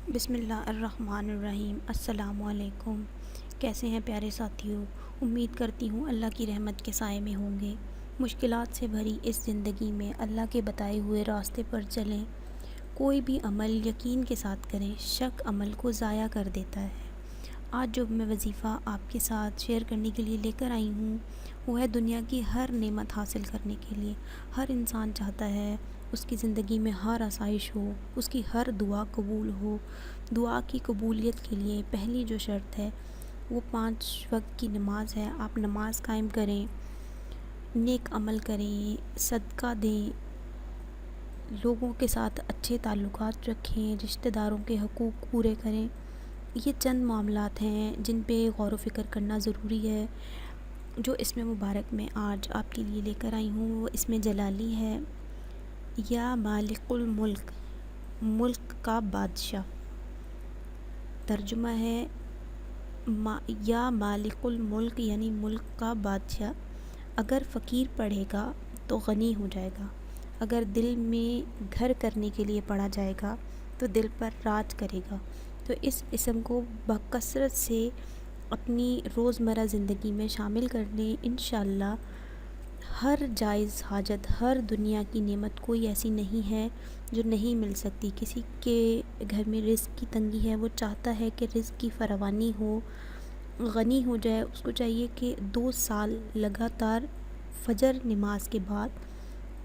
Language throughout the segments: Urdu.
بسم اللہ الرحمن الرحیم۔ السلام علیکم۔ کیسے ہیں پیارے ساتھیوں؟ امید کرتی ہوں اللہ کی رحمت کے سائے میں ہوں گے۔ مشکلات سے بھری اس زندگی میں اللہ کے بتائے ہوئے راستے پر چلیں۔ کوئی بھی عمل یقین کے ساتھ کریں، شک عمل کو ضائع کر دیتا ہے۔ آج جو میں وظیفہ آپ کے ساتھ شیئر کرنے کے لیے لے کر آئی ہوں وہ ہے دنیا کی ہر نعمت حاصل کرنے کے لیے ہر انسان چاہتا ہے اس کی زندگی میں ہر آسائش ہو، اس کی ہر دعا قبول ہو۔ دعا کی قبولیت کے لیے پہلی جو شرط ہے وہ 5 وقت کی نماز ہے۔ آپ نماز قائم کریں، نیک عمل کریں، صدقہ دیں، لوگوں کے ساتھ اچھے تعلقات رکھیں، رشتہ داروں کے حقوق پورے کریں۔ یہ چند معاملات ہیں جن پہ غور و فکر کرنا ضروری ہے۔ جو اس میں مبارک میں آج آپ کے لیے لے کر آئی ہوں وہ اس میں جلالی ہے۔ یا مالک الملک، ملک کا بادشاہ۔ ترجمہ ہے یا مالک الملک یعنی ملک کا بادشاہ۔ اگر فقیر پڑھے گا تو غنی ہو جائے گا، اگر دل میں گھر کرنے کے لیے پڑھا جائے گا تو دل پر راج کرے گا۔ تو اس اسم کو بکثرت سے اپنی روزمرہ زندگی میں شامل کر لیں۔ انشاءاللہ ہر جائز حاجت، ہر دنیا کی نعمت کوئی ایسی نہیں ہے جو نہیں مل سکتی۔ کسی کے گھر میں رزق کی تنگی ہے، وہ چاہتا ہے کہ رزق کی فراوانی ہو، غنی ہو جائے۔ اس کو چاہیے کہ 2 سال لگاتار فجر نماز کے بعد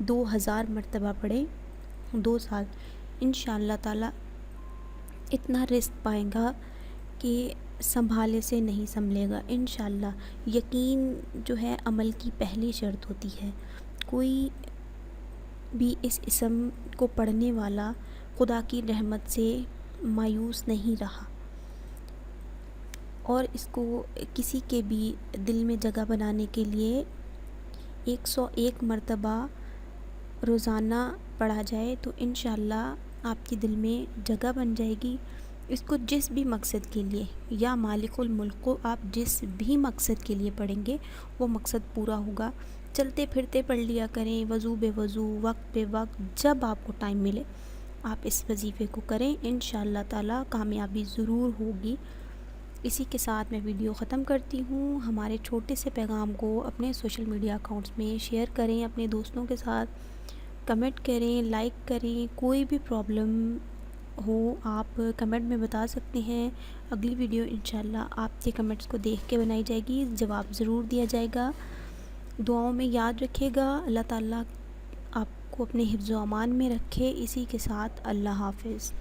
2000 مرتبہ پڑھیں۔ 2 سال انشاءاللہ تعالی اتنا رزق پائے گا کہ سنبھالے سے نہیں سنبھلے گا۔ انشاءاللہ یقین جو ہے عمل کی پہلی شرط ہوتی ہے۔ کوئی بھی اس اسم کو پڑھنے والا خدا کی رحمت سے مایوس نہیں رہا، اور اس کو کسی کے بھی دل میں جگہ بنانے کے لیے 101 مرتبہ روزانہ پڑھا جائے تو انشاءاللہ آپ کے دل میں جگہ بن جائے گی۔ اس کو جس بھی مقصد کے لیے، یا مالک الملک کو آپ جس بھی مقصد کے لیے پڑھیں گے وہ مقصد پورا ہوگا۔ چلتے پھرتے پڑھ لیا کریں، وضو بے وضو، وقت بے وقت، جب آپ کو ٹائم ملے آپ اس وظیفے کو کریں۔ انشاءاللہ تعالی کامیابی ضرور ہوگی۔ اسی کے ساتھ میں ویڈیو ختم کرتی ہوں۔ ہمارے چھوٹے سے پیغام کو اپنے سوشل میڈیا اکاؤنٹس میں شیئر کریں، اپنے دوستوں کے ساتھ کمنٹ کریں، لائک کریں۔ کوئی بھی پرابلم ہو آپ کمنٹ میں بتا سکتے ہیں۔ اگلی ویڈیو انشاءاللہ آپ کے کمنٹس کو دیکھ کے بنائی جائے گی، جواب ضرور دیا جائے گا۔ دعاؤں میں یاد رکھیے گا۔ اللہ تعالیٰ آپ کو اپنے حفظ و امان میں رکھے۔ اسی کے ساتھ اللہ حافظ۔